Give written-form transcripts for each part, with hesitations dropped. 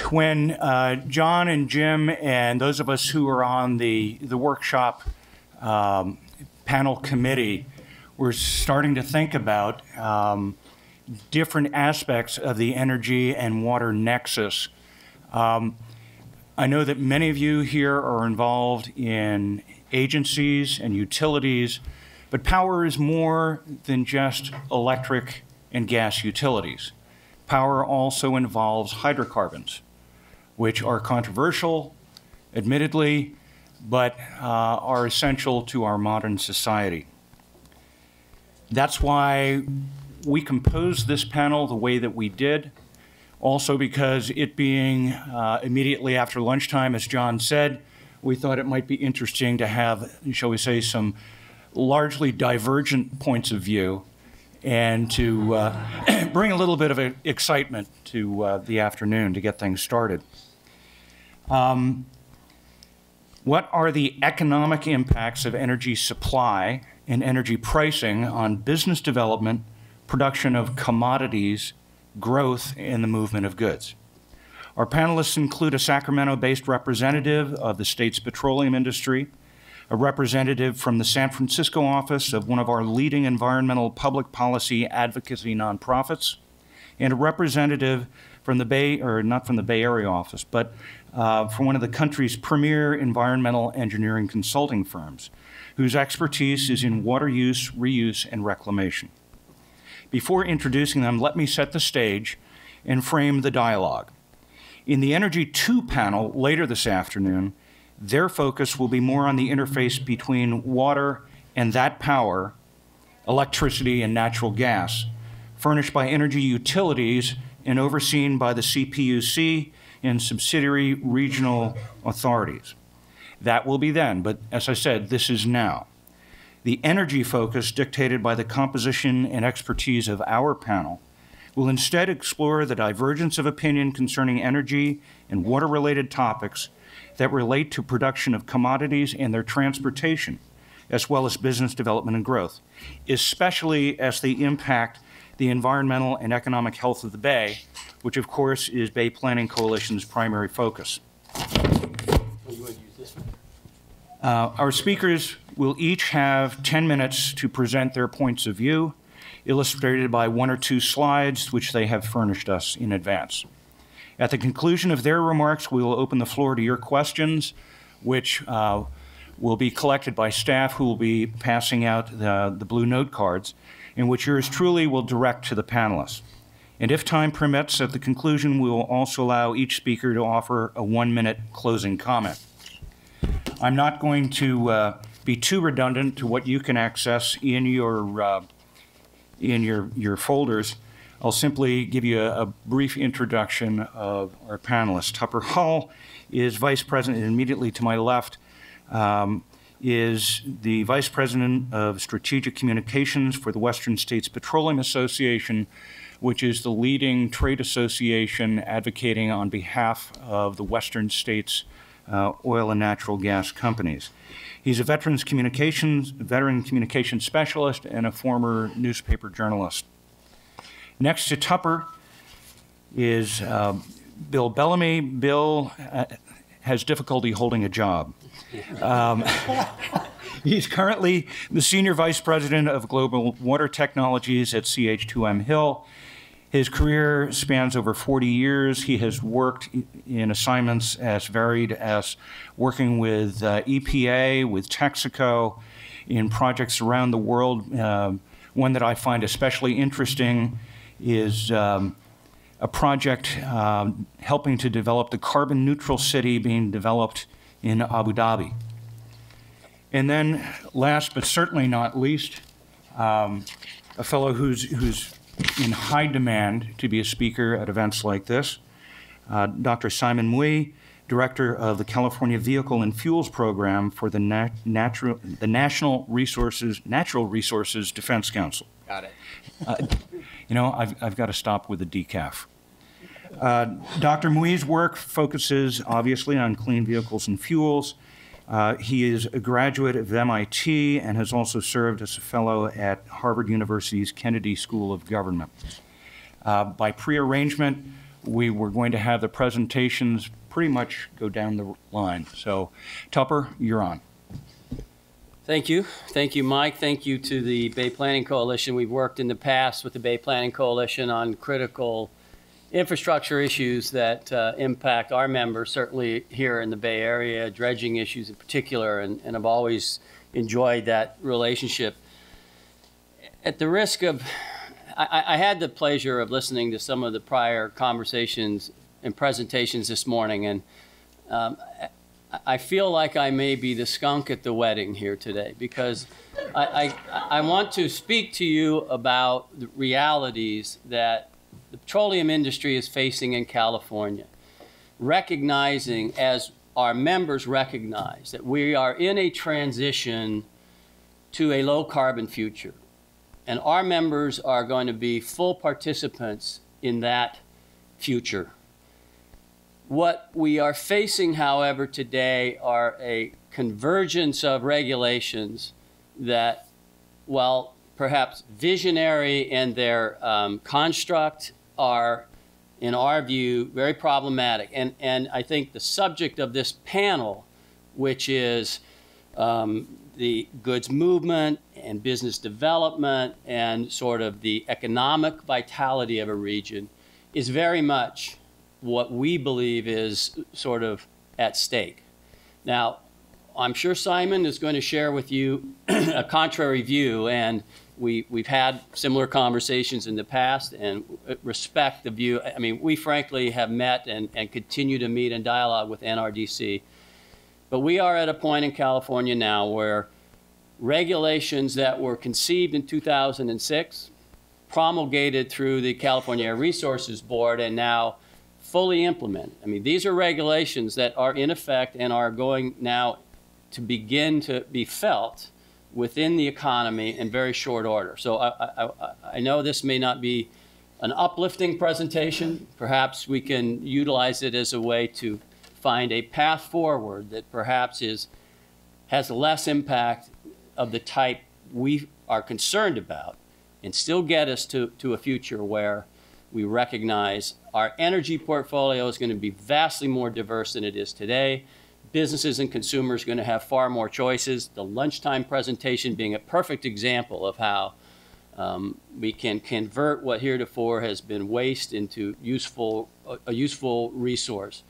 When John and Jim and those of us who are on the workshop panel committee were starting to think about different aspects of the energy and water nexus, I know that many of you here are involved in agencies and utilities, but power is more than just electric and gas utilities. Power also involves hydrocarbons, which are controversial, admittedly, but are essential to our modern society. That's why we composed this panel the way that we did. Also because it being immediately after lunchtime, as John said, we thought it might be interesting to have, shall we say, some largely divergent points of view and to bring a little bit of excitement to the afternoon to get things started. What are the economic impacts of energy supply and energy pricing on business development, production of commodities, growth, and the movement of goods? Our panelists include a Sacramento-based representative of the state's petroleum industry, a representative from the San Francisco office of one of our leading environmental public policy advocacy nonprofits, and a representative from the not from the Bay Area office, but from one of the country's premier environmental engineering consulting firms, whose expertise is in water use, reuse, and reclamation. Before introducing them, let me set the stage and frame the dialogue. In the Energy 2 panel later this afternoon, their focus will be more on the interface between water and that power, electricity and natural gas, furnished by energy utilities and overseen by the CPUC and subsidiary regional authorities. That will be then, but as I said, this is now. The energy focus, dictated by the composition and expertise of our panel, will instead explore the divergence of opinion concerning energy and water-related topics that relate to production of commodities and their transportation, as well as business development and growth, especially as they impact the environmental and economic health of the Bay, which of course is Bay Planning Coalition's primary focus. Our speakers will each have 10 minutes to present their points of view, illustrated by 1 or 2 slides, which they have furnished us in advance. At the conclusion of their remarks, we will open the floor to your questions, which will be collected by staff who will be passing out the blue note cards, in which yours truly will direct to the panelists. And if time permits, at the conclusion, we will also allow each speaker to offer a 1-minute closing comment. I'm not going to be too redundant to what you can access in your folders. I'll simply give you a brief introduction of our panelists. Tupper Hull is Vice President, and immediately to my left is the Vice President of Strategic Communications for the Western States Petroleum Association, which is the leading trade association advocating on behalf of the Western States oil and natural gas companies. He's a veteran communications specialist and a former newspaper journalist. Next to Tupper is Bill Bellamy. Bill has difficulty holding a job. He's currently the Senior Vice President of Global Water Technologies at CH2M Hill. His career spans over 40 years. He has worked in assignments as varied as working with EPA, with Texaco, in projects around the world. One that I find especially interesting is a project helping to develop the carbon neutral city being developed in Abu Dhabi. And then last but certainly not least, a fellow who's in high demand to be a speaker at events like this, Dr. Simon Mui, Director of the California Vehicle and Fuels Program for the Natural Resources Defense Council. Got it. You know, I've got to stop with the decaf. Dr. Mui's work focuses obviously on clean vehicles and fuels. He is a graduate of MIT and has also served as a fellow at Harvard University's Kennedy School of Government. By prearrangement, we were going to have the presentations pretty much go down the line. So, Tupper, you're on. Thank you. Thank you, Mike. Thank you to the Bay Planning Coalition. We've worked in the past with the Bay Planning Coalition on critical infrastructure issues that impact our members, certainly here in the Bay Area, dredging issues in particular, and I've always enjoyed that relationship. At the risk of, I had the pleasure of listening to some of the prior conversations and presentations this morning, and I feel like I may be the skunk at the wedding here today, because I want to speak to you about the realities that the petroleum industry is facing in California, recognizing, as our members recognize, that we are in a transition to a low carbon future. And our members are going to be full participants in that future. What we are facing, however, today are a convergence of regulations that, while perhaps visionary in their construct, are, in our view, very problematic. And I think the subject of this panel, which is the goods movement and business development and sort of the economic vitality of a region, is very much what we believe is sort of at stake. Now, I'm sure Simon is going to share with you a contrary view, and we've had similar conversations in the past and respect the view. I mean, we frankly have met and continue to meet and dialogue with NRDC. But we are at a point in California now where regulations that were conceived in 2006, promulgated through the California Air Resources Board, and now fully implemented. I mean, these are regulations that are in effect and are going now to begin to be felt within the economy in very short order. So I know this may not be an uplifting presentation. Perhaps we can utilize it as a way to find a path forward that perhaps has less impact of the type we are concerned about, and still get us to a future where we recognize our energy portfolio is going to be vastly more diverse than it is today. Businesses and consumers are going to have far more choices. The lunchtime presentation being a perfect example of how we can convert what heretofore has been waste into a useful resource.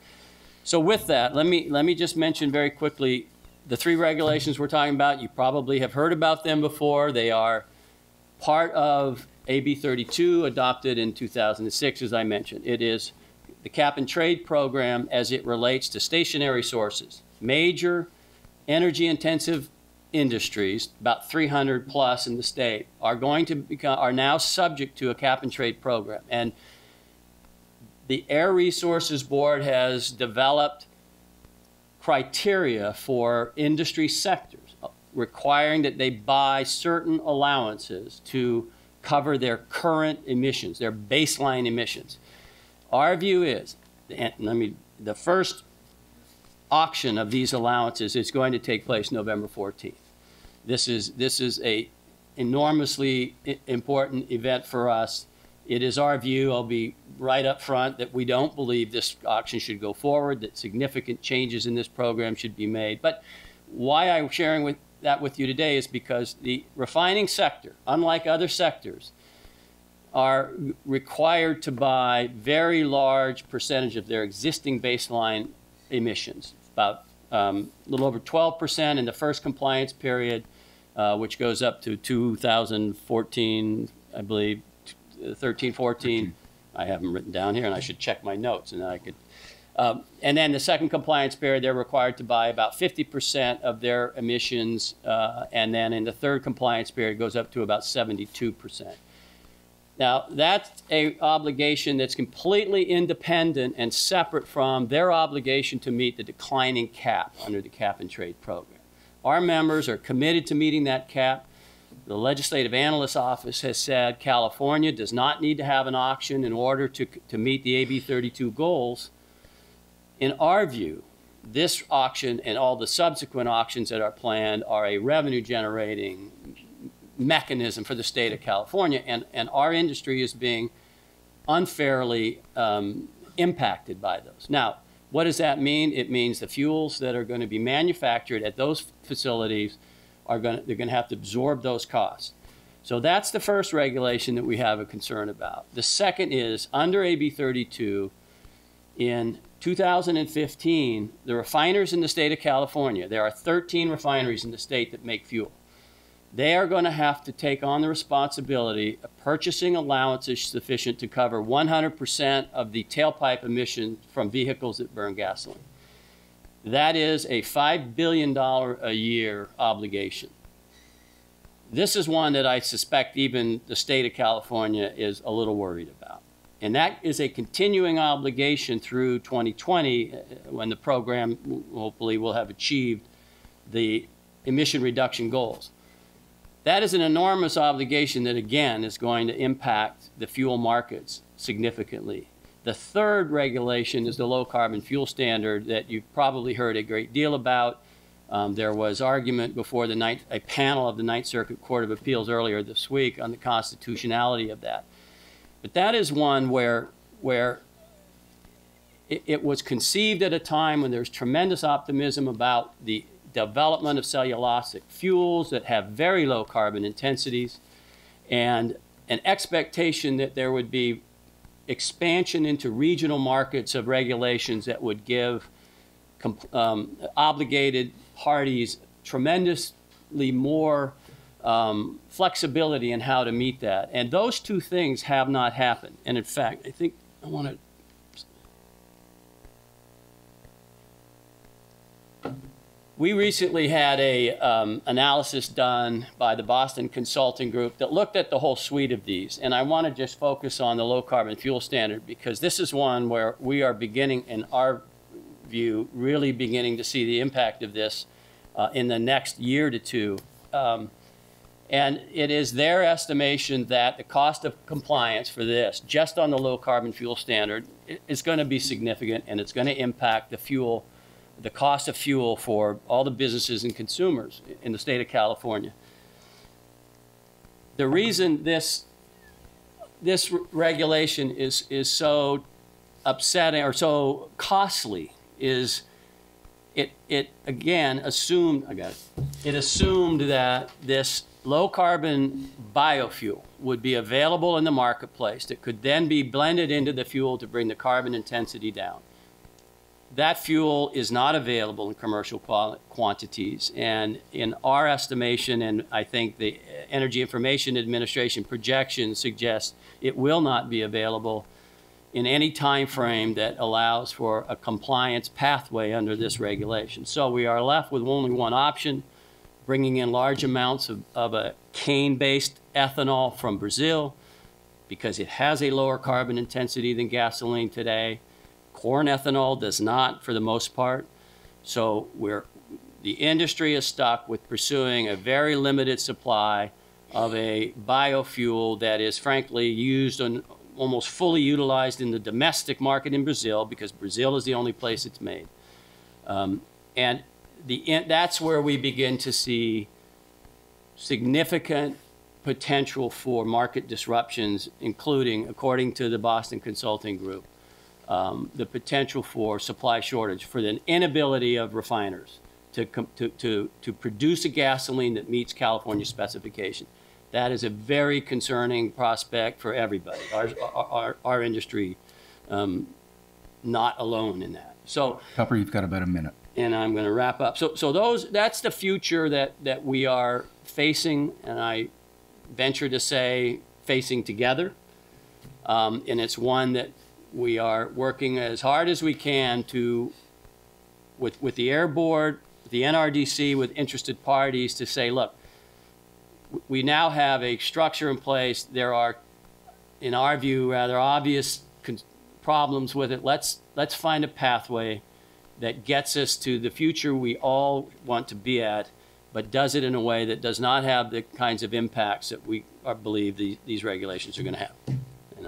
So with that, let me just mention very quickly the three regulations we're talking about. You probably have heard about them before. They are part of AB 32, adopted in 2006, as I mentioned. It is the cap and trade program as it relates to stationary sources. Major energy-intensive industries, about 300 plus in the state, are now subject to a cap and trade program. And the Air Resources Board has developed criteria for industry sectors, requiring that they buy certain allowances to cover their current emissions, their baseline emissions. Our view is, the first auction of these allowances is going to take place November 14th. This is a enormously important event for us. It is our view, I'll be right up front, that we don't believe this auction should go forward, that significant changes in this program should be made. But why I'm sharing that with you today is because the refining sector, unlike other sectors, are required to buy very large percentage of their existing baseline emissions, about a little over 12% in the first compliance period, which goes up to 2014, I believe, 13, 14. I have them written down here, and I should check my notes, and I could. And then the second compliance period, they're required to buy about 50% of their emissions, and then in the third compliance period, it goes up to about 72%. Now, that's an obligation that's completely independent and separate from their obligation to meet the declining cap under the cap and trade program. Our members are committed to meeting that cap. The Legislative Analyst's Office has said California does not need to have an auction in order to meet the AB 32 goals. In our view, this auction and all the subsequent auctions that are planned are a revenue-generating mechanism for the state of California, and our industry is being unfairly impacted by those. Now, what does that mean? It means the fuels that are going to be manufactured at those facilities they're going to have to absorb those costs. So that's the first regulation that we have a concern about. The second is under AB 32, in 2015, the refiners in the state of California, there are 13 refineries in the state that make fuel. They are going to have to take on the responsibility of purchasing allowances sufficient to cover 100% of the tailpipe emissions from vehicles that burn gasoline. That is a $5 billion a year obligation. This is one that I suspect even the state of California is a little worried about. And that is a continuing obligation through 2020 when the program hopefully will have achieved the emission reduction goals. That is an enormous obligation that, again, is going to impact the fuel markets significantly. The third regulation is the low carbon fuel standard that you've probably heard a great deal about. There was argument before a panel of the Ninth Circuit Court of Appeals earlier this week on the constitutionality of that. But that is one where it was conceived at a time when there's tremendous optimism about the development of cellulosic fuels that have very low carbon intensities, and an expectation that there would be expansion into regional markets of regulations that would give obligated parties tremendously more flexibility in how to meet that. And those two things have not happened. And in fact, I think I want to... We recently had a analysis done by the Boston Consulting Group that looked at the whole suite of these. And I want to just focus on the low carbon fuel standard because this is one where we are beginning, in our view, really beginning to see the impact of this in the next year to two. And it is their estimation that the cost of compliance for this, just on the low carbon fuel standard, is going to be significant, and it's going to impact the cost of fuel for all the businesses and consumers in the state of California. The reason this regulation is so upsetting or so costly is it again assumed, it assumed that this low carbon biofuel would be available in the marketplace that could then be blended into the fuel to bring the carbon intensity down. That fuel is not available in commercial quantities. And in our estimation, and I think the Energy Information Administration projections suggest it will not be available in any time frame that allows for a compliance pathway under this regulation. So we are left with only one option, bringing in large amounts of a cane-based ethanol from Brazil because it has a lower carbon intensity than gasoline today. Corn ethanol does not, for the most part. So the industry is stuck with pursuing a very limited supply of a biofuel that is frankly used and almost fully utilized in the domestic market in Brazil because Brazil is the only place it's made. And that's where we begin to see significant potential for market disruptions, including, according to the Boston Consulting Group, the potential for supply shortage, for the inability of refiners to produce a gasoline that meets California specification. That is a very concerning prospect for everybody. Our industry, not alone in that. So, Tupper, you've got about a minute. And I'm going to wrap up. So that's the future that we are facing, and I venture to say facing together. And it's one that we are working as hard as we can to, with the Air Board, the NRDC, with interested parties to say, look, we now have a structure in place. There are, in our view, rather obvious problems with it. Let's find a pathway that gets us to the future we all want to be at, but does it in a way that does not have the kinds of impacts that we believe these regulations are going to have.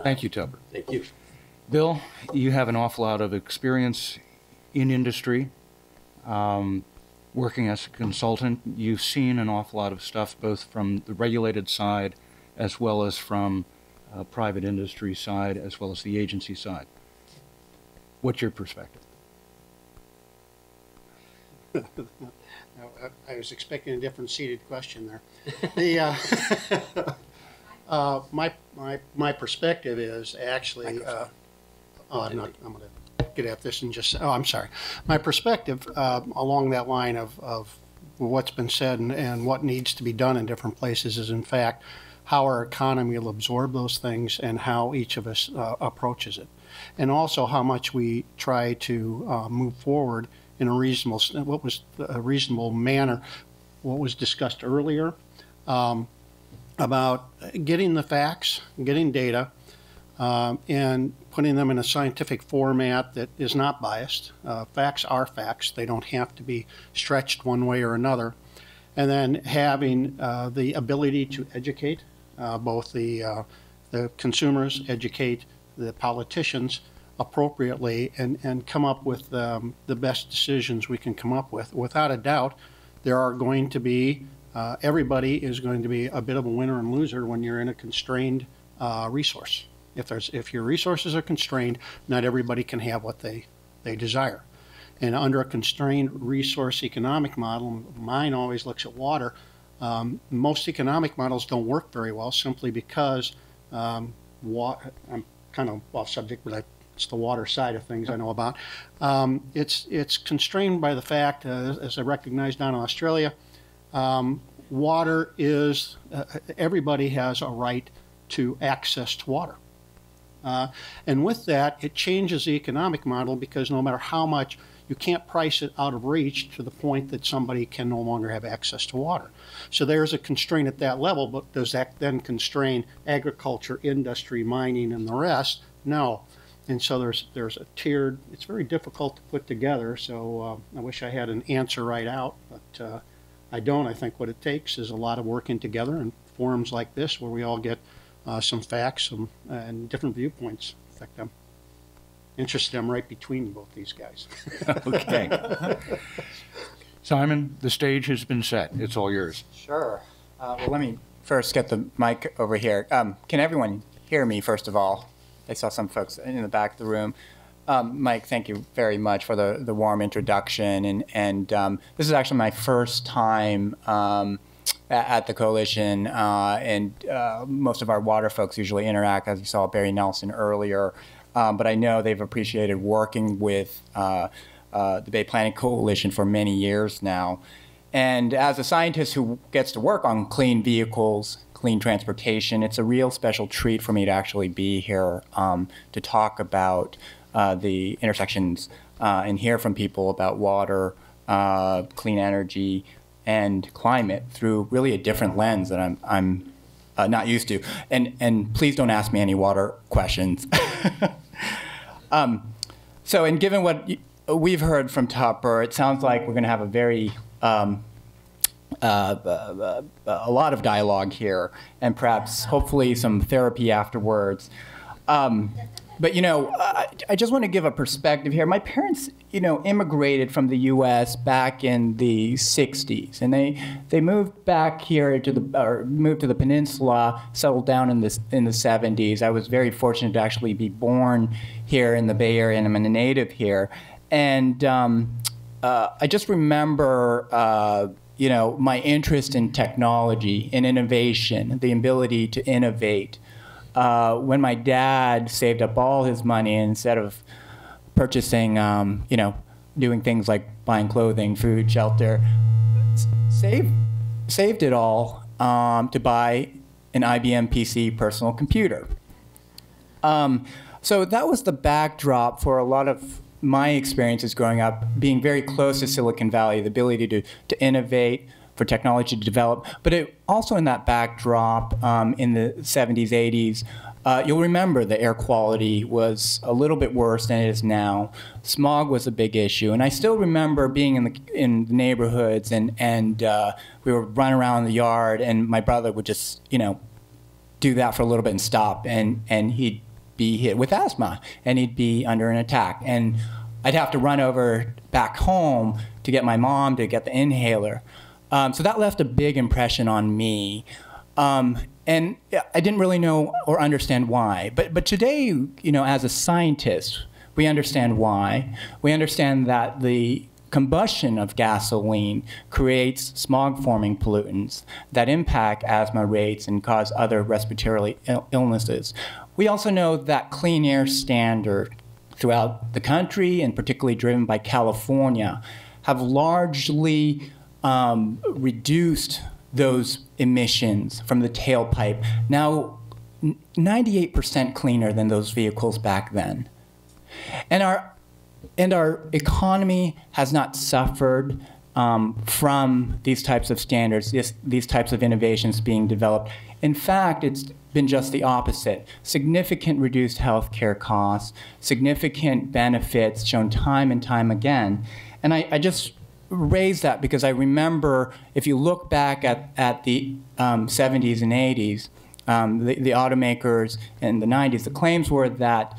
Thank you, Tupper. Thank you. Bill, you have an awful lot of experience in industry. Working as a consultant, you've seen an awful lot of stuff, both from the regulated side as well as from private industry side, as well as the agency side. What's your perspective? I was expecting a different seated question there. The my perspective is actually I'm going to get at this and just I'm sorry. My perspective along that line of what's been said and what needs to be done in different places is in fact how our economy will absorb those things and how each of us approaches it, and also how much we try to move forward in a reasonable manner. What was discussed earlier about getting the facts, getting data, and putting them in a scientific format that is not biased. Facts are facts; they don't have to be stretched one way or another. And then having the ability to educate both the consumers, educate the politicians appropriately, and come up with the best decisions we can come up with. Without a doubt, there are going to be, everybody is going to be a bit of a winner and loser when you're in a constrained resource. If your resources are constrained, not everybody can have what they desire. And under a constrained resource economic model, mine always looks at water. Most economic models don't work very well simply because I'm kind of off subject, but it's the water side of things I know about. It's constrained by the fact, as I recognize down in Australia, water is, everybody has a right to access to water. And with that, it changes the economic model because no matter how much, you can't price it out of reach to the point that somebody can no longer have access to water. So there's a constraint at that level, but does that then constrain agriculture, industry, mining, and the rest? No. And so there's a tiered, it's very difficult to put together, so I wish I had an answer right out, but I don't. I think what it takes is a lot of working together in forums like this where we all get some facts and different viewpoints. In fact, I'm interested, I'm right between both these guys. Okay. Simon, the stage has been set. It's all yours. Sure. Well, let me first get the mic over here. Can everyone hear me, first of all? I saw some folks in the back of the room. Mike, thank you very much for the warm introduction. And this is actually my first time at the coalition, and most of our water folks usually interact, as you saw Barry Nelson earlier. But I know they've appreciated working with the Bay Planning Coalition for many years now. And as a scientist who gets to work on clean vehicles, clean transportation, it's a real special treat for me to actually be here to talk about the intersections and hear from people about water, clean energy, and climate through really a different lens that I'm not used to. And please don't ask me any water questions. So, and given what we've heard from Tupper, it sounds like we're going to have a very a lot of dialogue here, and perhaps, hopefully, some therapy afterwards. But, you know, I just want to give a perspective here. My parents, you know, immigrated from the U.S. back in the 60s, and they moved back here to moved to the peninsula, settled down in the 70s. I was very fortunate to actually be born here in the Bay Area, and I'm a native here. And I just remember, you know, my interest in technology, in innovation, the ability to innovate. When my dad saved up all his money, and instead of purchasing, you know, doing things like buying clothing, food, shelter, saved it all to buy an IBM PC personal computer. So that was the backdrop for a lot of my experiences growing up, being very close to Silicon Valley, the ability to innovate, for technology to develop. But it, also in that backdrop in the 70s, 80s, you'll remember the air quality was a little bit worse than it is now. Smog was a big issue. And I still remember being in the neighborhoods, and we would run around the yard, and my brother would just, you know, do that for a little bit and stop, and he'd be hit with asthma, and he'd be under an attack. And I'd have to run over back home to get my mom to get the inhaler. So that left a big impression on me. And I didn't really know or understand why. But today, you know, as a scientist, We understand why. We understand that the combustion of gasoline creates smog-forming pollutants that impact asthma rates and cause other respiratory illnesses. We also know that clean air standard throughout the country, and particularly driven by California, have largely reduced those emissions from the tailpipe. Now, 98% cleaner than those vehicles back then. And our economy has not suffered from these types of standards, these types of innovations being developed. In fact, it's been just the opposite. Significant reduced healthcare costs, significant benefits shown time and time again. And I just raise that because I remember, if you look back at the 70s and 80s, the automakers in the 90s, the claims were that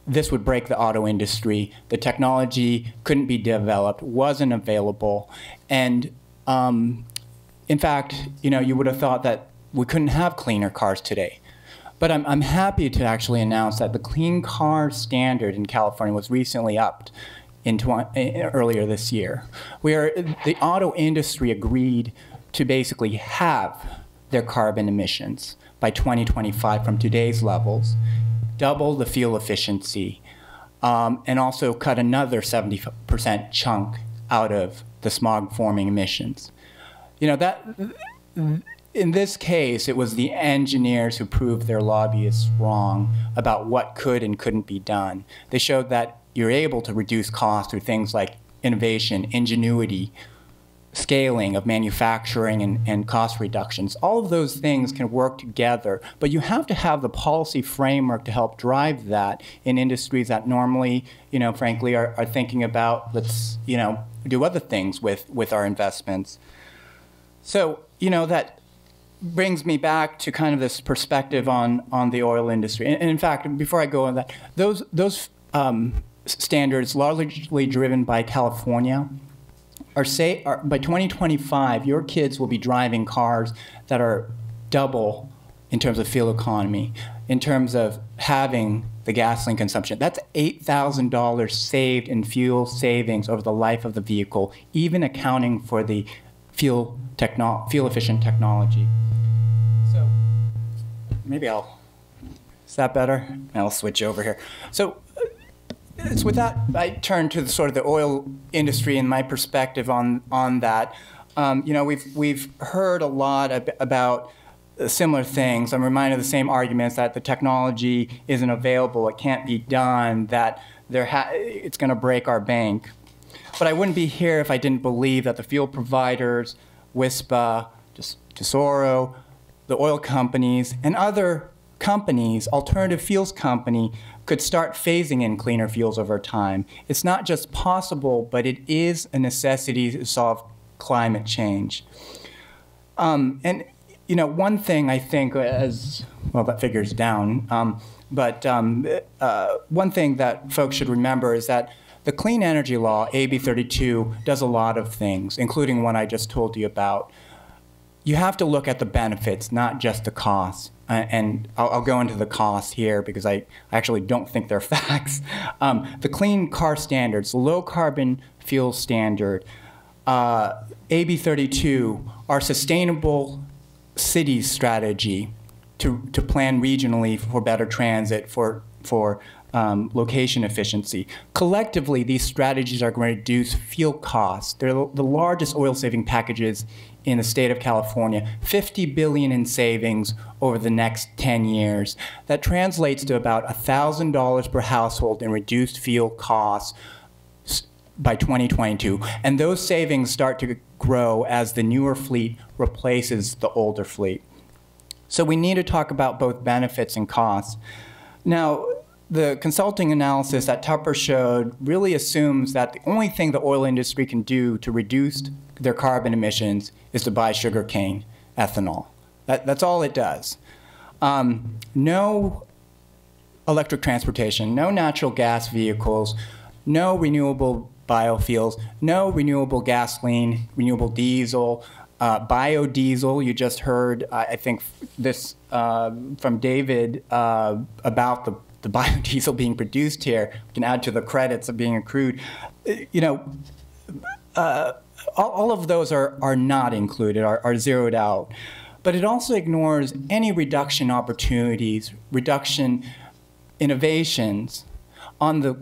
this would break the auto industry. The technology couldn't be developed, wasn't available. And in fact, you would have thought that we couldn't have cleaner cars today. But I'm happy to actually announce that the clean car standard in California was recently upped earlier this year, where the auto industry agreed to basically halve their carbon emissions by 2025 from today's levels, double the fuel efficiency, and also cut another 70% chunk out of the smog-forming emissions. In this case, it was the engineers who proved their lobbyists wrong about what could and couldn't be done. They showed that you're able to reduce costs through things like innovation, ingenuity, scaling of manufacturing, and cost reductions. All of those things can work together, but you have to have the policy framework to help drive that in industries that normally, frankly, are thinking about, let's, do other things with our investments. So, that brings me back to kind of this perspective on the oil industry. And in fact, before I go on that, those standards, largely driven by California, by 2025, your kids will be driving cars that are double in terms of fuel economy, in terms of having the gasoline consumption. That's $8,000 saved in fuel savings over the life of the vehicle, even accounting for the fuel-efficient technology. So maybe is that better? I'll switch over here. So it's with that, I turn to the oil industry and my perspective on that. We've heard a lot about similar things. I'm reminded of the same arguments that the technology isn't available, it can't be done, that it's going to break our bank. But I wouldn't be here if I didn't believe that the fuel providers, WISPA, Tesoro, the oil companies, and other companies, alternative fuels company, could start phasing in cleaner fuels over time. It's not just possible, but it is a necessity to solve climate change. And one thing I think, that figures down, one thing that folks should remember is that the Clean Energy Law, AB 32, does a lot of things, including one I just told you about. You have to look at the benefits, not just the costs. And I'll go into the costs here because I actually don't think they're facts. The clean car standards, low carbon fuel standard, AB 32, our sustainable cities strategy to plan regionally for better transit, for location efficiency. Collectively, these strategies are going to reduce fuel costs. They're the largest oil-saving packages in the state of California, $50 billion in savings over the next 10 years. That translates to about $1,000 per household in reduced fuel costs by 2022. And those savings start to grow as the newer fleet replaces the older fleet. So we need to talk about both benefits and costs. Now, the consulting analysis that Tupper showed really assumes that the only thing the oil industry can do to reduce their carbon emissions is to buy sugarcane ethanol. That's all it does. No electric transportation, no natural gas vehicles, no renewable biofuels, no renewable gasoline, renewable diesel, biodiesel. You just heard, I think, this from David about the biodiesel being produced here. We can add to the credits of being accrued. You know, all of those are not included, are zeroed out. But it also ignores any reduction opportunities, reduction innovations on the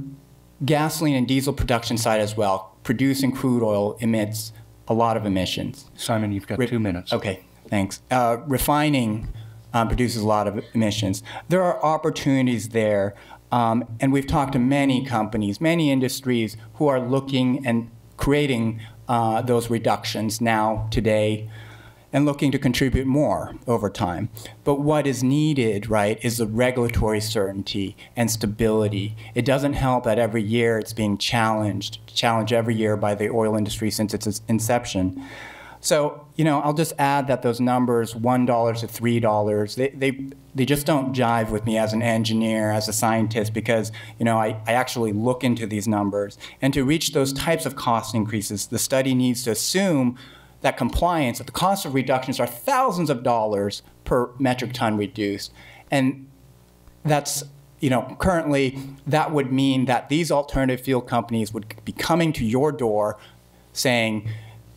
gasoline and diesel production side as well. Producing crude oil emits a lot of emissions. Simon, you've got 2 minutes. Okay, thanks. Refining produces a lot of emissions. There are opportunities there, and we've talked to many companies, many industries who are looking and creating those reductions now, today, and looking to contribute more over time. But what is needed, right, is the regulatory certainty and stability. It doesn't help that every year it's being challenged every year by the oil industry since its inception. So, you know, I'll just add that those numbers, $1 to $3, they just don't jive with me as an engineer, as a scientist, because, you know, I actually look into these numbers. And to reach those types of cost increases, the study needs to assume that compliance, that the cost of reductions are thousands of dollars per metric ton reduced. And that's, you know, currently that would mean that these alternative fuel companies would be coming to your door saying,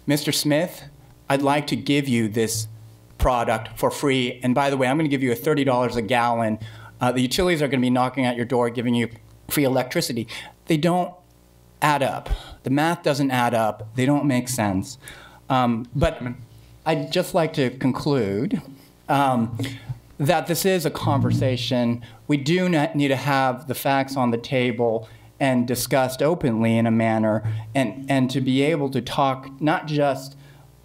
Mr. Smith, I'd like to give you this product for free. And by the way, I'm going to give you $30 a gallon. The utilities are going to be knocking at your door, giving you free electricity. They don't add up. The math doesn't add up. They don't make sense. But I'd just like to conclude that this is a conversation. We do need to have the facts on the table and discussed openly in a manner, and to be able to talk not just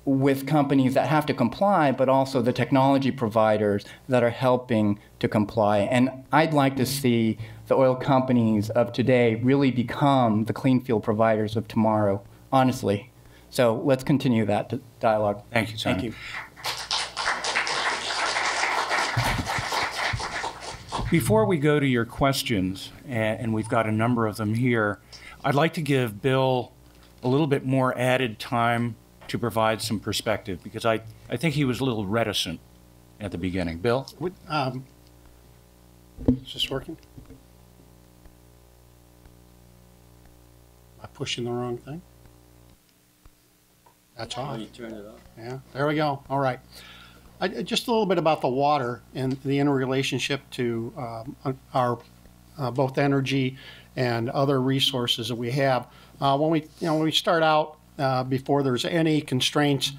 with companies that have to comply, but also the technology providers that are helping to comply. And I'd like to see the oil companies of today really become the clean fuel providers of tomorrow, honestly. So let's continue that dialogue. Thank you, Simon. Thank you. Before we go to your questions, and we've got a number of them here, I'd like to give Bill a little bit more added time to provide some perspective, because I think he was a little reticent at the beginning. Bill? Is this working? Am I pushing the wrong thing? That's Oh, off. you turned it off. Yeah, there we go. All right. Just a little bit about the water and the interrelationship to our both energy and other resources that we have. When we start out, before there's any constraints,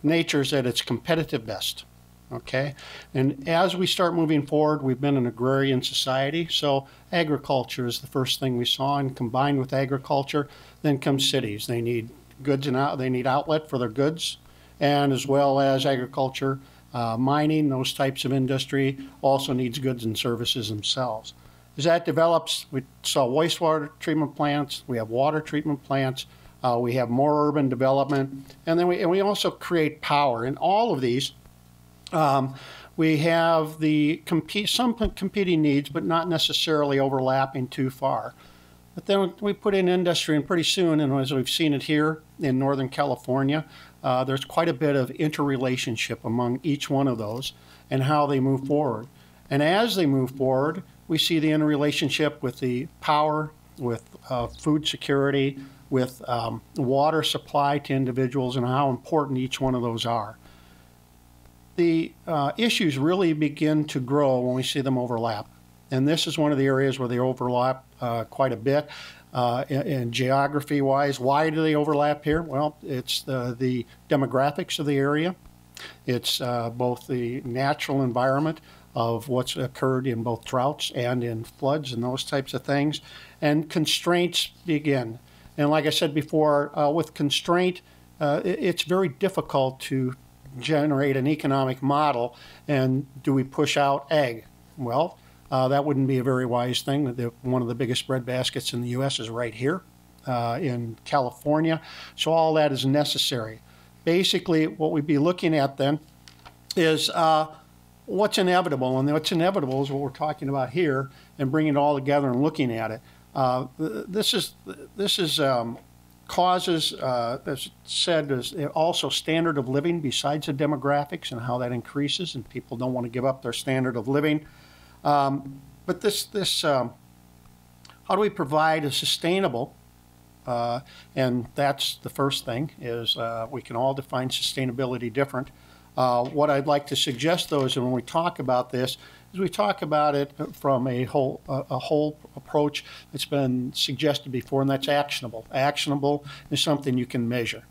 nature's at its competitive best. Okay, and as we start moving forward, we've been an agrarian society, so agriculture is the first thing we saw, and combined with agriculture, then comes cities. They need goods and they need outlet for their goods, and as well as agriculture, mining, those types of industry also needs goods and services themselves. As that develops, we saw wastewater treatment plants, we have water treatment plants, we have more urban development, and then we also create power. In all of these, we have some competing needs, but not necessarily overlapping too far. But then we put in industry, and pretty soon, and as we've seen it here in Northern California, there's quite a bit of interrelationship among each one of those and how they move forward. And as they move forward, we see the interrelationship with the power, with food security, with water supply to individuals, and how important each one of those are. The issues really begin to grow when we see them overlap. And this is one of the areas where they overlap quite a bit. And geography-wise, why do they overlap here? Well, it's the demographics of the area. It's both the natural environment of what's occurred in both droughts and in floods and those types of things. And constraints begin. And like I said before, with constraint, it's very difficult to generate an economic model. And do we push out ag? Well, that wouldn't be a very wise thing. One of the biggest bread baskets in the U.S. is right here in California. So all that is necessary. Basically, what we'd be looking at then is what's inevitable. And what's inevitable is what we're talking about here, and bringing it all together and looking at it. This is causes, as said, is also standard of living besides the demographics and how that increases, and people don't want to give up their standard of living. But how do we provide a sustainable, and that's the first thing, is we can all define sustainability different. What I'd like to suggest, though, is when we talk about this, is we talk about it from a whole approach that's been suggested before, and that's actionable. Actionable is something you can measure.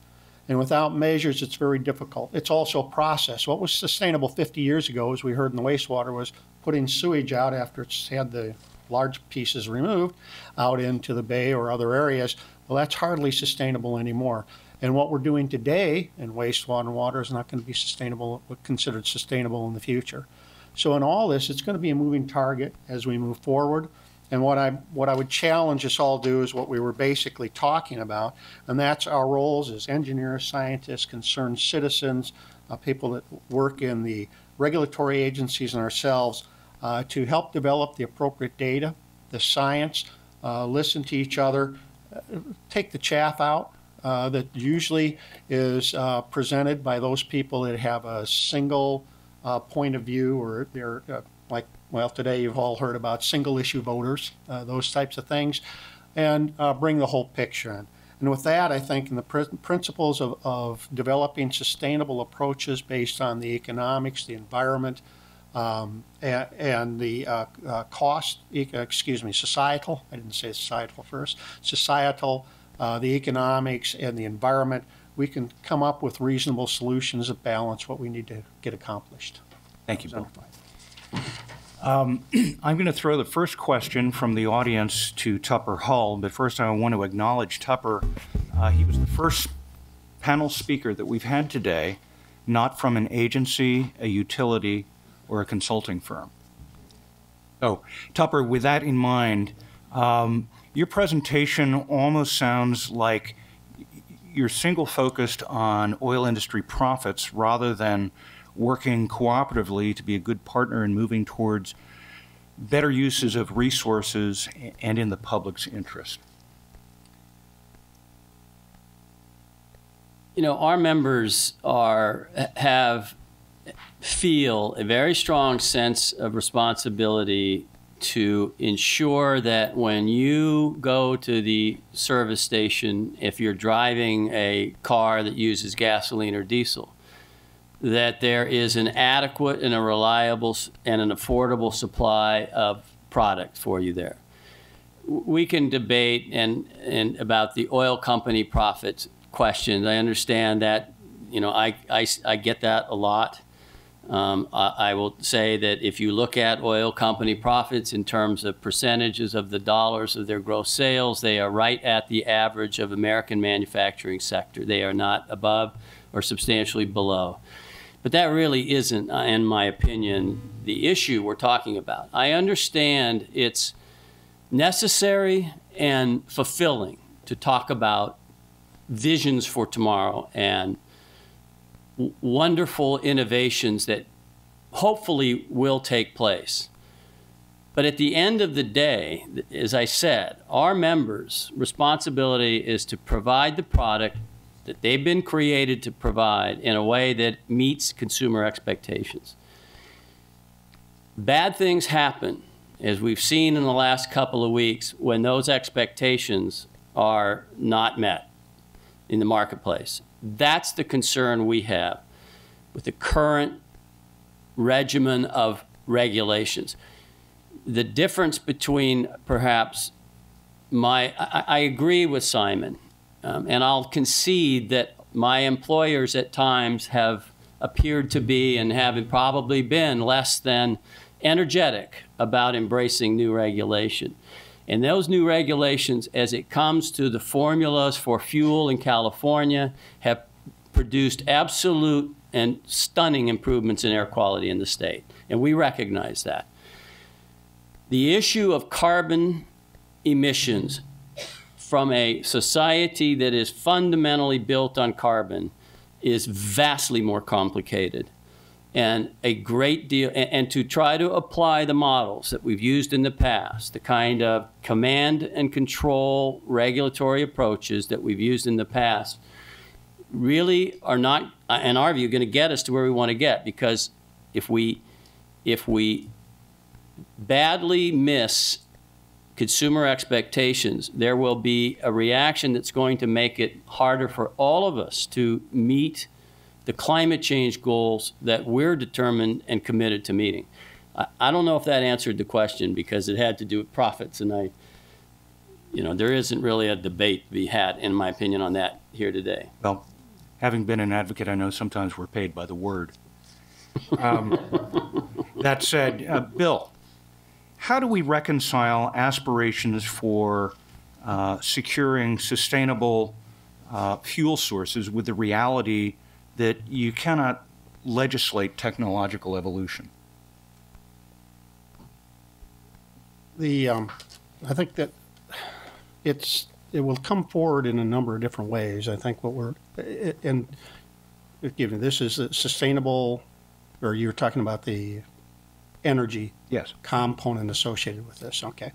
And without measures, it's very difficult. It's also a process. What was sustainable 50 years ago, as we heard in the wastewater, was putting sewage out after it's had the large pieces removed out into the bay or other areas. Well, that's hardly sustainable anymore. And what we're doing today in wastewater and water is not going to be sustainable, considered sustainable in the future. So in all this, it's going to be a moving target as we move forward. And what I would challenge us all to do is what we were basically talking about, and that's our roles as engineers, scientists, concerned citizens, people that work in the regulatory agencies and ourselves, to help develop the appropriate data, the science, listen to each other, take the chaff out that usually is presented by those people that have a single point of view, or they're like, well, today you've all heard about single issue voters, those types of things, and bring the whole picture in. And with that, I think in the principles of developing sustainable approaches based on the economics, the environment, and the societal, I didn't say societal first, societal, the economics and the environment, we can come up with reasonable solutions that balance what we need to get accomplished. Thank you, Bill. I'm going to throw the first question from the audience to Tupper Hull, but first I want to acknowledge Tupper. He was the first panel speaker that we've had today, not from an agency, a utility, or a consulting firm. So, Tupper, with that in mind, your presentation almost sounds like you're single-focused on oil industry profits rather than working cooperatively to be a good partner in moving towards better uses of resources and in the public's interest. You know, our members feel a very strong sense of responsibility to ensure that when you go to the service station, if you're driving a car that uses gasoline or diesel, that there is an adequate and a reliable and an affordable supply of product for you there. We can debate and about the oil company profits questions. I understand that, you know, I get that a lot. I will say that if you look at oil company profits in terms of percentages of the dollars of their gross sales, they are right at the average of American manufacturing sector. They are not above or substantially below. But that really isn't, in my opinion, the issue we're talking about. I understand it's necessary and fulfilling to talk about visions for tomorrow and wonderful innovations that hopefully will take place. But at the end of the day, as I said, our members' responsibility is to provide the product that they've been created to provide in a way that meets consumer expectations. Bad things happen, as we've seen in the last couple of weeks, when those expectations are not met in the marketplace. That's the concern we have with the current regimen of regulations. The difference between perhaps I agree with Simon, and I'll concede that my employers at times have appeared to be and have probably been less than energetic about embracing new regulation. And those new regulations, as it comes to the formulas for fuel in California, have produced absolute and stunning improvements in air quality in the state. And we recognize that. The issue of carbon emissions from a society that is fundamentally built on carbon is vastly more complicated. And a great deal, and to try to apply the models that we've used in the past, the kind of command and control regulatory approaches that we've used in the past, really are not, in our view, going to get us to where we want to get. Because if we badly miss consumer expectations, there will be a reaction that's going to make it harder for all of us to meet the climate change goals that we're determined and committed to meeting. I don't know if that answered the question, because it had to do with profits, and there isn't really a debate to be had, in my opinion, on that here today. Well, having been an advocate, I know sometimes we're paid by the word. That said, Bill, how do we reconcile aspirations for securing sustainable fuel sources with the reality that you cannot legislate technological evolution? I think that it will come forward in a number of different ways. I think this is a sustainable, or you're talking about the energy component associated with this. Okay.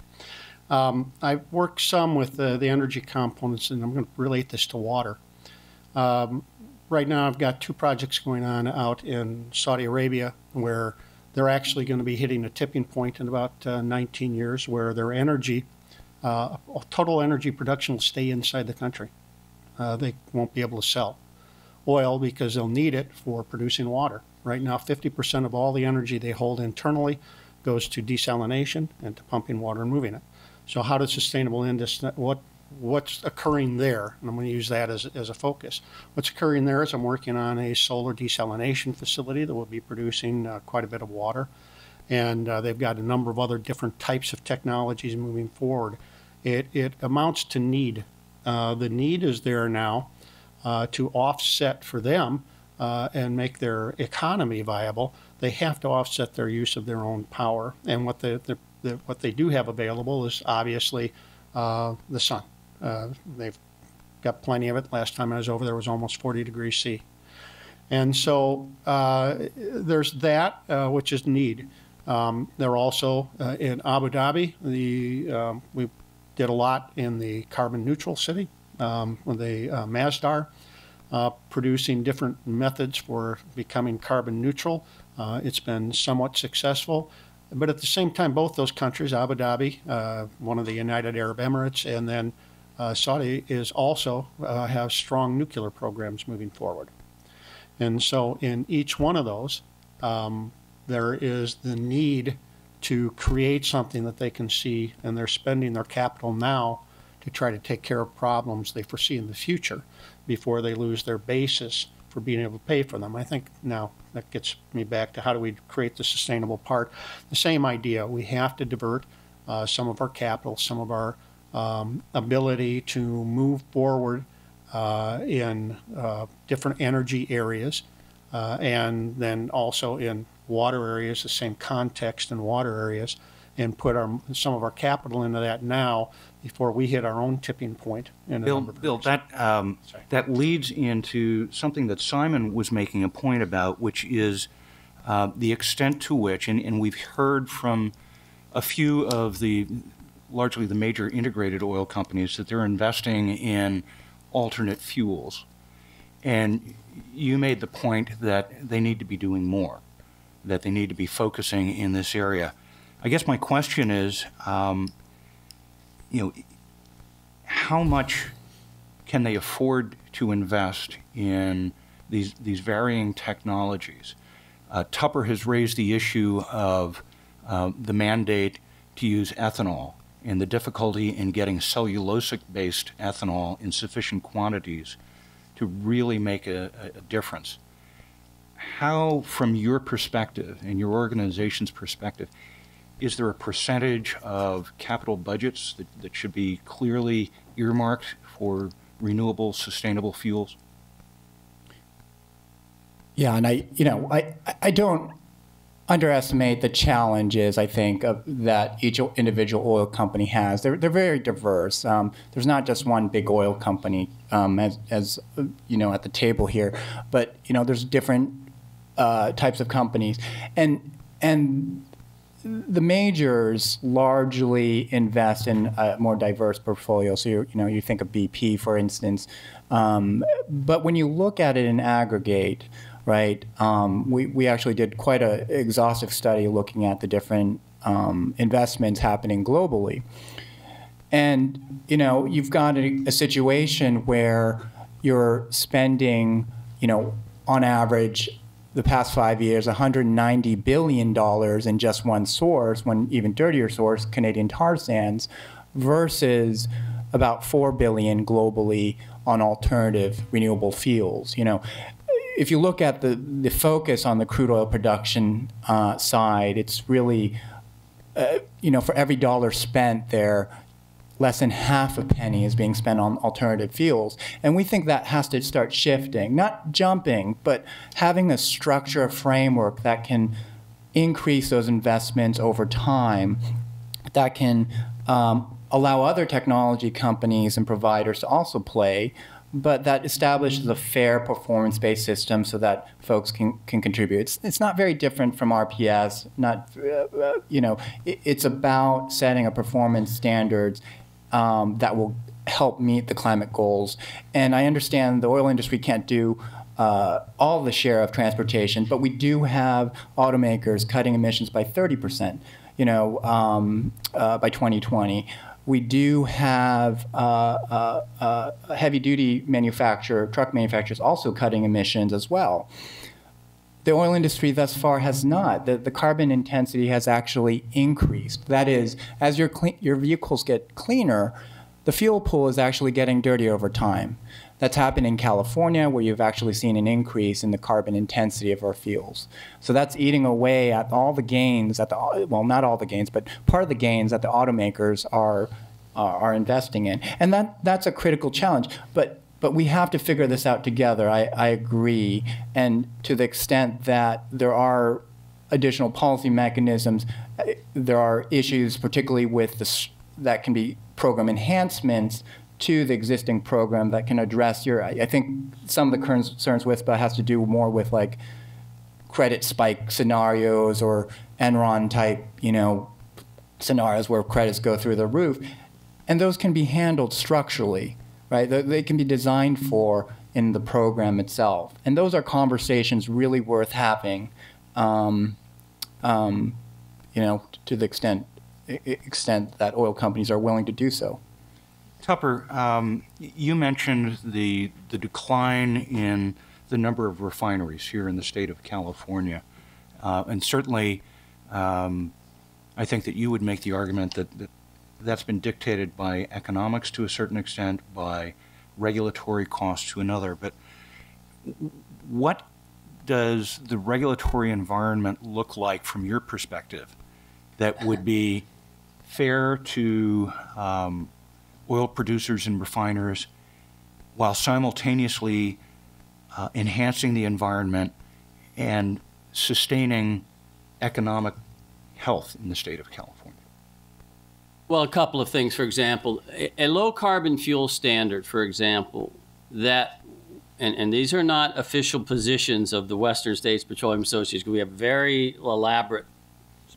I've worked some with the energy components, and I'm going to relate this to water. Right now, I've got 2 projects going on out in Saudi Arabia where they're actually going to be hitting a tipping point in about 19 years where their total energy production will stay inside the country. They won't be able to sell oil because they'll need it for producing water. Right now, 50% of all the energy they hold internally goes to desalination and to pumping water and moving it. So how does sustainable industry, what's occurring there? And I'm going to use that as a focus. What's occurring there is I'm working on a solar desalination facility that will be producing quite a bit of water. And they've got a number of other different types of technologies moving forward. It amounts to need. The need is there now to offset for them and make their economy viable. They have to offset their use of their own power. And what they do have available is obviously the sun. They've got plenty of it. Last time I was over there was almost 40 degrees C. And so there's that, which is need. They're also in Abu Dhabi. We did a lot in the carbon neutral city with the Masdar, producing different methods for becoming carbon neutral. It's been somewhat successful. But at the same time, both those countries, Abu Dhabi, one of the United Arab Emirates, and then Saudi is also have strong nuclear programs moving forward. And so in each one of those, there is the need to create something that they can see, and they're spending their capital now to try to take care of problems they foresee in the future before they lose their basis for being able to pay for them. I think now that gets me back to how do we create the sustainable part. The same idea, we have to divert some of our capital, some of our ability to move forward in different energy areas, and then also in water areas, the same context in water areas, and put some of our capital into that now before we hit our own tipping point. Bill, that leads into something that Simon was making a point about, which is the extent to which, and we've heard from a few of largely the major integrated oil companies, that they're investing in alternate fuels. And you made the point that they need to be doing more, that they need to be focusing in this area. I guess my question is, how much can they afford to invest in these varying technologies? Tupper has raised the issue of the mandate to use ethanol and the difficulty in getting cellulosic-based ethanol in sufficient quantities to really make a difference. How, from your perspective and your organization's perspective, is there a percentage of capital budgets that should be clearly earmarked for renewable, sustainable fuels? Yeah, and I don't underestimate the challenges, I think, that each individual oil company has. They're very diverse. There's not just one big oil company, as you know, at the table here, but there's different types of companies, and the majors largely invest in a more diverse portfolio. So you think of BP, for instance, but when you look at it in aggregate, right? We actually did quite an exhaustive study looking at the different investments happening globally. And, you know, you've got a situation where you're spending, you know, on average, the past 5 years, $190 billion in just one source, one even dirtier source, Canadian tar sands, versus about $4 billion globally on alternative renewable fuels. You know, if you look at the focus on the crude oil production side, it's really, you know, for every dollar spent there, less than half a penny is being spent on alternative fuels. And we think that has to start shifting, not jumping, but having a structure, a framework that can increase those investments over time, that can allow other technology companies and providers to also play, but that establishes a fair performance-based system so that folks can contribute. It's not very different from RPS. Not, you know, it's about setting a performance standards that will help meet the climate goals. And I understand the oil industry can't do all the share of transportation, but we do have automakers cutting emissions by 30%, you know, by 2020. We do have heavy-duty truck manufacturers also cutting emissions as well. The oil industry thus far has not. The carbon intensity has actually increased. That is, as your vehicles get cleaner, the fuel pool is actually getting dirtier over time. That's happened in California, where you've actually seen an increase in the carbon intensity of our fuels. So that's eating away at all the gains, well, not all the gains, but part of the gains that the automakers are investing in. And that's a critical challenge. But we have to figure this out together, I agree. And to the extent that there are additional policy mechanisms, there are issues particularly with that can be program enhancements to the existing program that can address I think some of the concerns WISPA has to do more with like credit spike scenarios or Enron type, you know, scenarios where credits go through the roof. And those can be handled structurally, right? They can be designed for in the program itself. And those are conversations really worth having, you know, to the extent that oil companies are willing to do so. Tupper, you mentioned the decline in the number of refineries here in the state of California. And certainly, I think that you would make the argument that that's been dictated by economics to a certain extent, by regulatory costs to another. But what does the regulatory environment look like from your perspective that would be fair to oil producers and refiners while simultaneously enhancing the environment and sustaining economic health in the state of California? Well, a couple of things. For example, a low carbon fuel standard, for example, that, and these are not official positions of the Western States Petroleum Association. We have very elaborate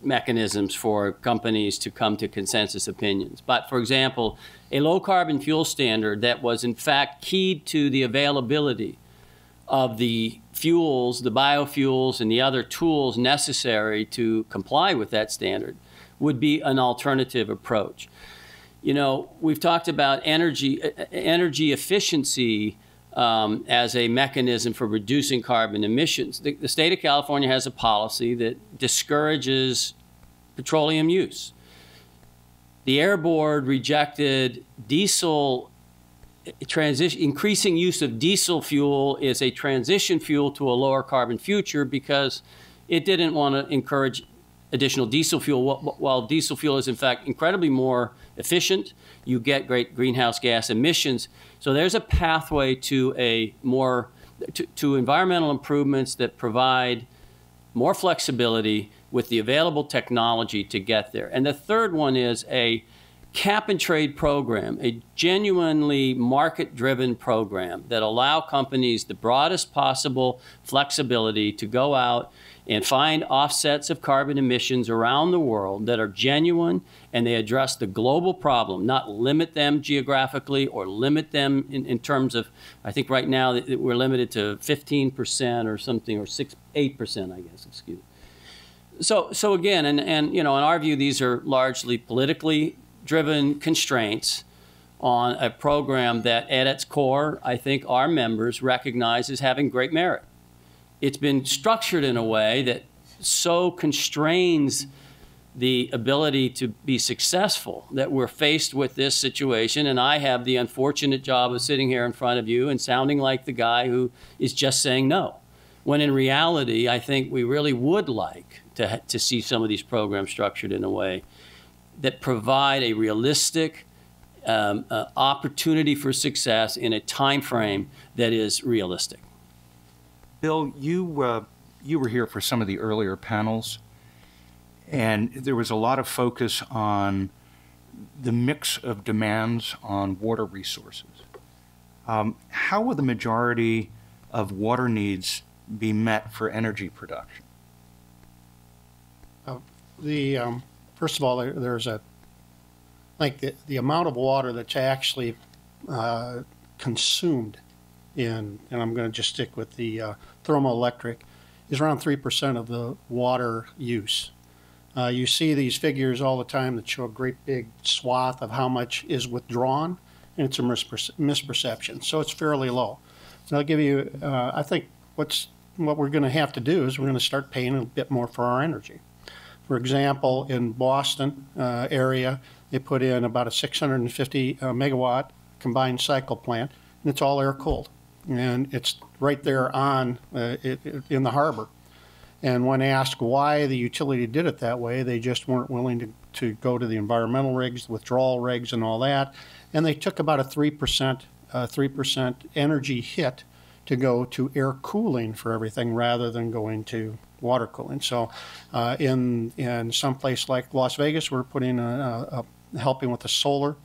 mechanisms for companies to come to consensus opinions. But for example, a low carbon fuel standard that was in fact keyed to the availability of the fuels, the biofuels, and the other tools necessary to comply with that standard would be an alternative approach. You know, we've talked about energy efficiency as a mechanism for reducing carbon emissions. The state of California has a policy that discourages petroleum use. The Air Board rejected diesel increasing use of diesel fuel is a transition fuel to a lower carbon future because it didn't want to encourage additional diesel fuel. While diesel fuel is in fact incredibly more efficient, you get great greenhouse gas emissions. So there's a pathway to to environmental improvements that provide more flexibility with the available technology to get there. And the third one is a cap and trade program, a genuinely market-driven program that allow companies the broadest possible flexibility to go out and find offsets of carbon emissions around the world that are genuine and they address the global problem, not limit them geographically or limit them in terms of, I think right now we're limited to 15% or something, or 8%, I guess, excuse me. So again, and you know, in our view, these are largely politically driven constraints on a program that at its core, I think our members recognize as having great merit. It's been structured in a way that so constrains the ability to be successful that we're faced with this situation. And I have the unfortunate job of sitting here in front of you and sounding like the guy who is just saying no. When in reality, I think we really would like to see some of these programs structured in a way that provide a realistic opportunity for success in a time frame that is realistic. Bill, you were here for some of the earlier panels, and there was a lot of focus on the mix of demands on water resources. How will the majority of water needs be met for energy production? First of all, there's the amount of water that's actually consumed in, and I'm going to just stick with the thermoelectric, is around 3% of the water use. You see these figures all the time that show a great big swath of how much is withdrawn, and it's a misperception. So it's fairly low. And I'll give you, I think what we're going to have to do is we're going to start paying a bit more for our energy. For example, in Boston area, they put in about a 650 megawatt combined cycle plant, and it's all air cooled. And it's right there on in the harbor. And when asked why the utility did it that way, they just weren't willing to go to the environmental regs, withdrawal regs, and all that. And they took about a 3% energy hit to go to air cooling for everything rather than going to water cooling. So in some place like Las Vegas, we're putting helping with the solar,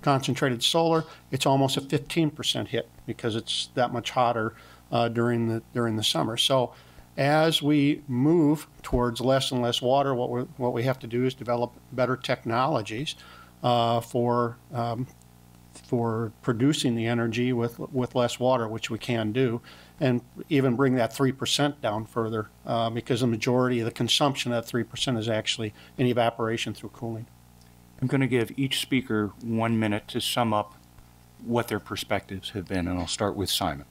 concentrated solar. It's almost a 15% hit because it's that much hotter during the summer. So as we move towards less and less water, what we have to do is develop better technologies for producing the energy with less water, which we can do, and even bring that 3% down further because the majority of the consumption of that 3% is actually in evaporation through cooling. I'm going to give each speaker 1 minute to sum up what their perspectives have been, and I'll start with Simon.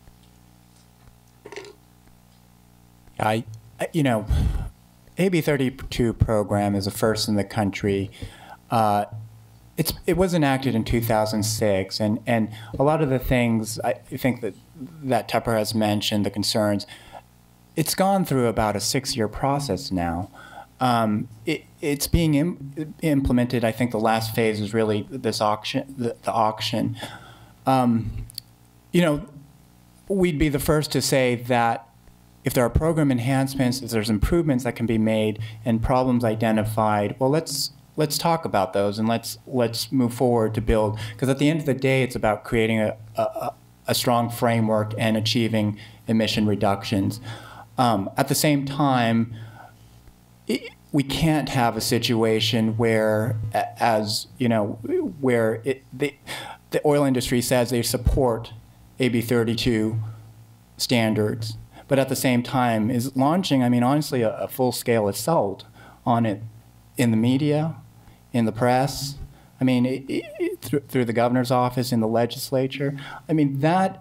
AB 32 program is a first in the country. It was enacted in 2006, and a lot of the things I think that Tupper has mentioned, the concerns, it's gone through about a 6-year process now. It's being implemented. I think the last phase is really this auction, the auction. We'd be the first to say that if there are program enhancements, if there's improvements that can be made and problems identified, well, let's talk about those and let's move forward to build. Because at the end of the day, it's about creating a strong framework and achieving emission reductions. At the same time, we can't have a situation where, the oil industry says they support AB 32 standards, but at the same time is launching, honestly, a full-scale assault on it in the media, in the press, through the governor's office, in the legislature. The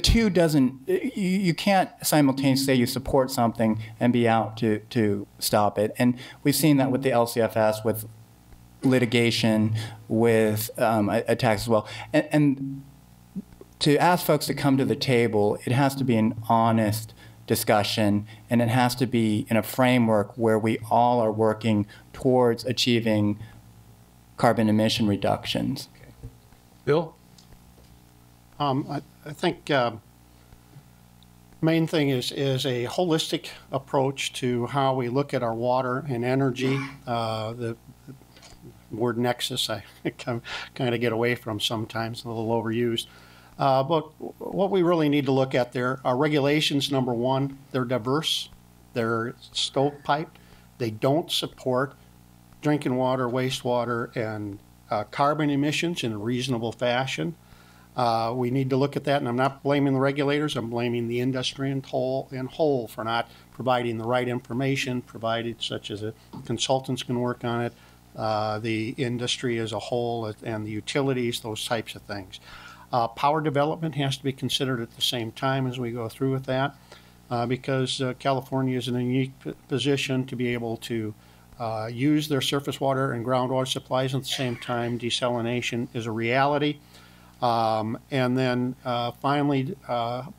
two doesn't, you can't simultaneously say you support something and be out to stop it. And we've seen that with the LCFS, with litigation, with attacks as well. And to ask folks to come to the table, it has to be an honest discussion, and it has to be in a framework where we all are working towards achieving carbon emission reductions. Okay. Bill? I think main thing is a holistic approach to how we look at our water and energy. The word nexus I kind of get away from sometimes, a little overused. But what we really need to look at there are regulations. Number one, they're diverse, they're stovepiped, they don't support drinking water, wastewater, and carbon emissions in a reasonable fashion. We need to look at that, and I'm not blaming the regulators. I'm blaming the industry in whole for not providing the right information, provided such as consultants can work on it, the industry as a whole, and the utilities, those types of things. Power development has to be considered at the same time as we go through with that, because California is in a unique position to be able to use their surface water and groundwater supplies at the same time. Desalination is a reality. And then finally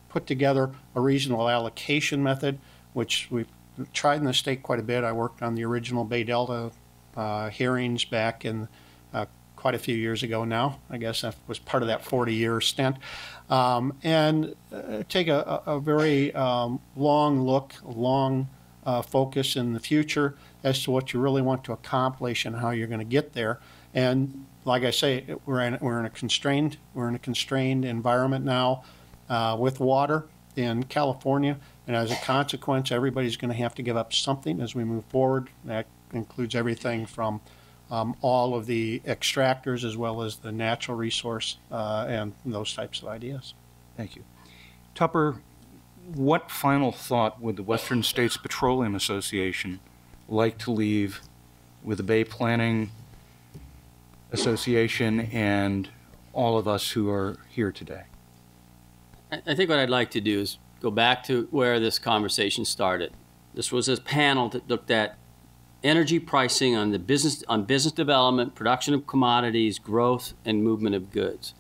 put together a regional allocation method, which we've tried in the state quite a bit. I worked on the original Bay Delta hearings back in quite a few years ago now. I guess that was part of that 40-year stint. And take a very long look, long focus in the future as to what you really want to accomplish and how you're going to get there. And like I say, we're in a constrained environment now with water in California, and as a consequence, everybody's going to have to give up something as we move forward. That includes everything from all of the extractors as well as the natural resource and those types of ideas. Thank you. Tupper, what final thought would the Western States Petroleum Association like to leave with the Bay Planning Association and all of us who are here today? I think what I'd like to do is go back to where this conversation started. This was a panel that looked at energy pricing on business development, production of commodities, growth, and movement of goods.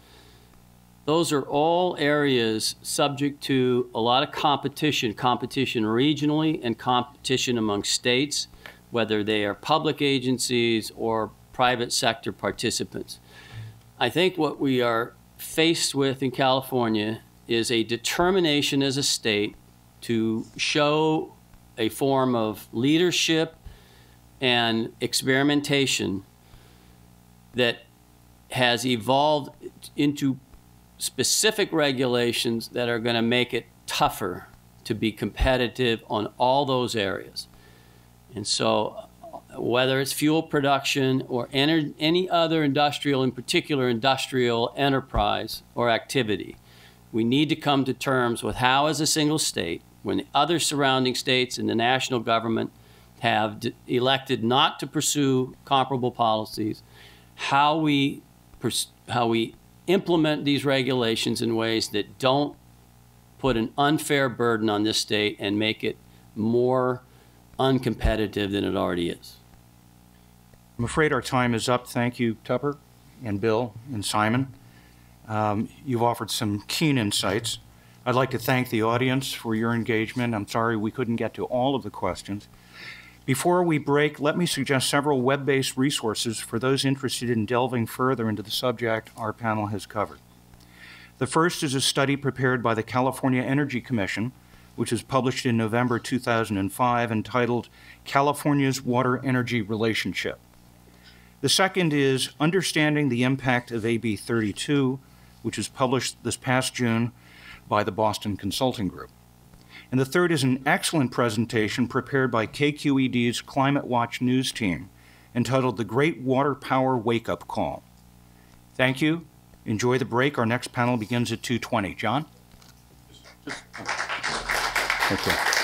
Those are all areas subject to a lot of competition regionally and competition among states, whether they are public agencies or private sector participants. I think what we are faced with in California is a determination as a state to show a form of leadership and experimentation that has evolved into specific regulations that are going to make it tougher to be competitive on all those areas. And so whether it's fuel production or any other industrial, in particular industrial enterprise or activity, we need to come to terms with how, as a single state, when the other surrounding states and the national government have elected not to pursue comparable policies, how we implement these regulations in ways that don't put an unfair burden on this state and make it more uncompetitive than it already is. I'm afraid our time is up. Thank you, Tupper and Bill and Simon. You've offered some keen insights. I'd like to thank the audience for your engagement. I'm sorry we couldn't get to all of the questions. Before we break, let me suggest several web-based resources for those interested in delving further into the subject our panel has covered. The first is a study prepared by the California Energy Commission, which was published in November 2005, entitled California's Water-Energy Relationship. The second is Understanding the Impact of AB 32, which was published this past June by the Boston Consulting Group. And the third is an excellent presentation prepared by KQED's Climate Watch news team, entitled The Great Water Power Wake-Up Call. Thank you. Enjoy the break. Our next panel begins at 2:20. John? Thank you.